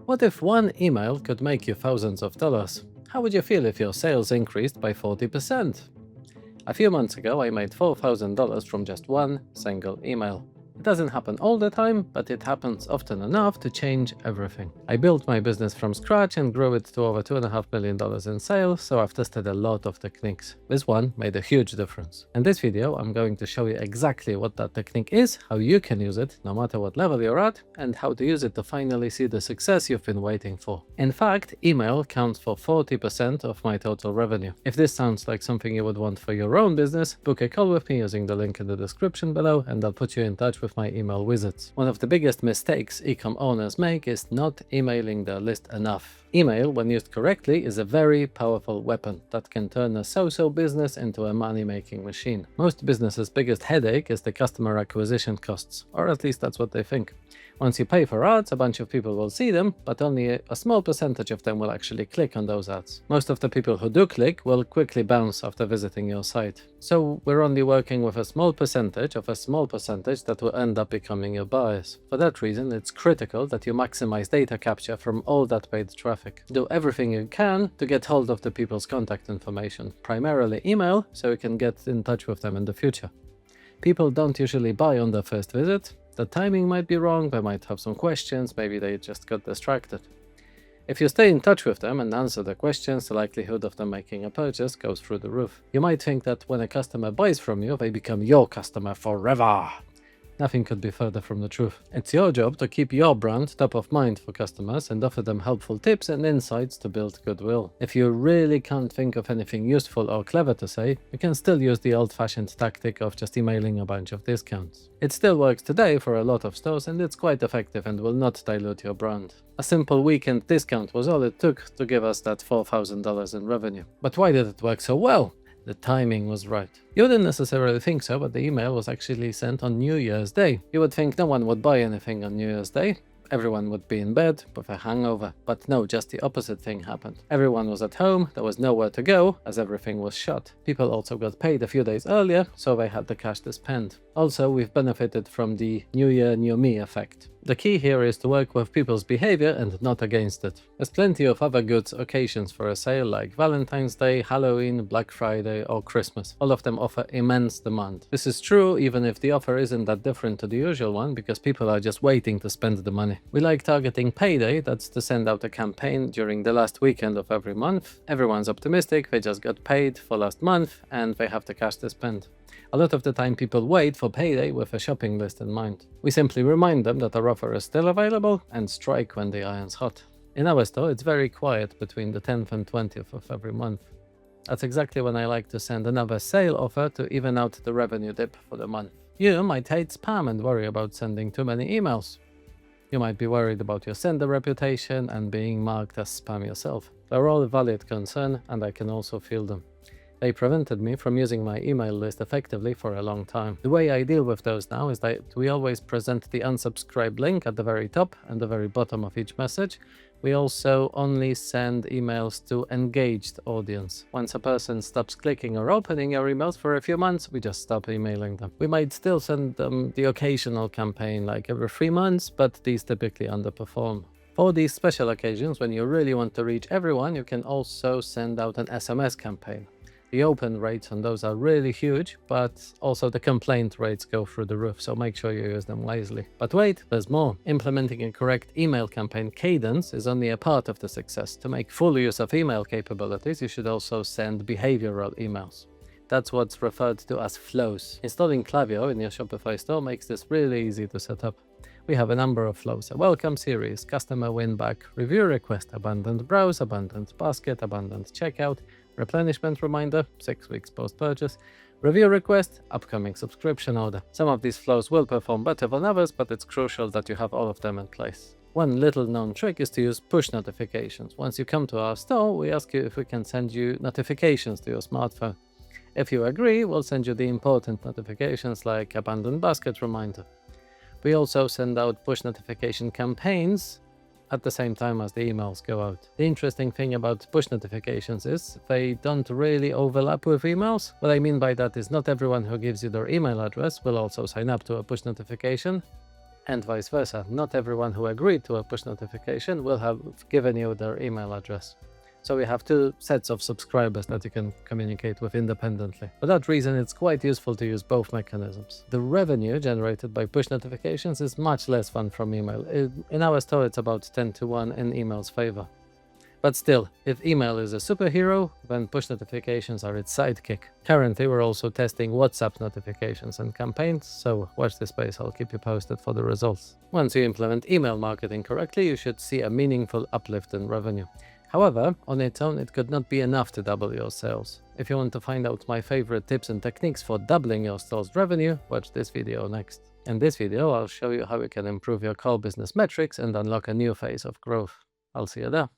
What if one email could make you thousands of dollars? How would you feel if your sales increased by 40%? A few months ago, I made $4,000 from just one single email. It doesn't happen all the time, but it happens often enough to change everything. I built my business from scratch and grew it to over $2.5 million in sales, so I've tested a lot of techniques. This one made a huge difference. In this video, I'm going to show you exactly what that technique is, how you can use it no matter what level you're at, and how to use it to finally see the success you've been waiting for. In fact, email counts for 40% of my total revenue. If this sounds like something you would want for your own business, book a call with me using the link in the description below, and I'll put you in touch with my email wizards. One of the biggest mistakes ecom owners make is not emailing their list enough. Email, when used correctly, is a very powerful weapon that can turn a so-so business into a money-making machine. Most businesses' biggest headache is the customer acquisition costs, or at least that's what they think. Once you pay for ads, a bunch of people will see them, but only a small percentage of them will actually click on those ads. Most of the people who do click will quickly bounce after visiting your site. So we're only working with a small percentage that will end up becoming your buyers. For that reason, it's critical that you maximize data capture from all that paid traffic. Do everything you can to get hold of the people's contact information, primarily email, so you can get in touch with them in the future. People don't usually buy on their first visit. The timing might be wrong, they might have some questions, maybe they just got distracted. If you stay in touch with them and answer the questions, the likelihood of them making a purchase goes through the roof. You might think that when a customer buys from you, they become your customer forever. Nothing could be further from the truth. It's your job to keep your brand top of mind for customers and offer them helpful tips and insights to build goodwill. If you really can't think of anything useful or clever to say, you can still use the old-fashioned tactic of just emailing a bunch of discounts. It still works today for a lot of stores, and it's quite effective and will not dilute your brand. A simple weekend discount was all it took to give us that $4,000 in revenue. But why did it work so well? The timing was right. You wouldn't necessarily think so, but the email was actually sent on New Year's Day. You would think no one would buy anything on New Year's Day. Everyone would be in bed with a hangover. But no, just the opposite thing happened. Everyone was at home, there was nowhere to go, as everything was shut. People also got paid a few days earlier, so they had the cash to spend. Also, we've benefited from the New Year, New Me effect. The key here is to work with people's behavior and not against it. There's plenty of other good occasions for a sale like Valentine's Day, Halloween, Black Friday or Christmas. All of them offer immense demand. This is true even if the offer isn't that different to the usual one because people are just waiting to spend the money. We like targeting payday, that's to send out a campaign during the last weekend of every month. Everyone's optimistic, they just got paid for last month and they have the cash to spend. A lot of the time people wait for payday with a shopping list in mind. We simply remind them that our offer is still available and strike when the iron's hot. In our store, it's very quiet between the 10th and 20th of every month. That's exactly when I like to send another sale offer to even out the revenue dip for the month. You might hate spam and worry about sending too many emails. You might be worried about your sender reputation and being marked as spam yourself. They're all valid concern and I can also feel them. They prevented me from using my email list effectively for a long time. The way I deal with those now is that we always present the unsubscribe link at the very top and the very bottom of each message. We also only send emails to engaged audience. Once a person stops clicking or opening our emails for a few months, we just stop emailing them. We might still send them the occasional campaign like every 3 months, but these typically underperform. For these special occasions, when you really want to reach everyone, you can also send out an SMS campaign. The open rates on those are really huge, but also the complaint rates go through the roof, so make sure you use them wisely. But wait, there's more. Implementing a correct email campaign cadence is only a part of the success. To make full use of email capabilities, you should also send behavioral emails. That's what's referred to as flows. Installing Klaviyo in your Shopify store makes this really easy to set up. We have a number of flows: a welcome series, customer win back, review request, abandoned browse, abandoned basket, abandoned checkout, replenishment reminder, 6 weeks post-purchase, review request, upcoming subscription order. Some of these flows will perform better than others, but it's crucial that you have all of them in place. One little known trick is to use push notifications. Once you come to our store, we ask you if we can send you notifications to your smartphone. If you agree, we'll send you the important notifications like abandoned basket reminder. We also send out push notification campaigns at the same time as the emails go out. The interesting thing about push notifications is they don't really overlap with emails. What I mean by that is not everyone who gives you their email address will also sign up to a push notification. And vice versa. Not everyone who agreed to a push notification will have given you their email address. So we have two sets of subscribers that you can communicate with independently. For that reason, it's quite useful to use both mechanisms. The revenue generated by push notifications is much less fun from email. In our store, it's about 10-1 in email's favor. But still, if email is a superhero, then push notifications are its sidekick. Currently, we're also testing WhatsApp notifications and campaigns, so watch this space, I'll keep you posted for the results. Once you implement email marketing correctly, you should see a meaningful uplift in revenue. However, on its own, it could not be enough to double your sales. If you want to find out my favorite tips and techniques for doubling your store's revenue, watch this video next. In this video, I'll show you how you can improve your core business metrics and unlock a new phase of growth. I'll see you there.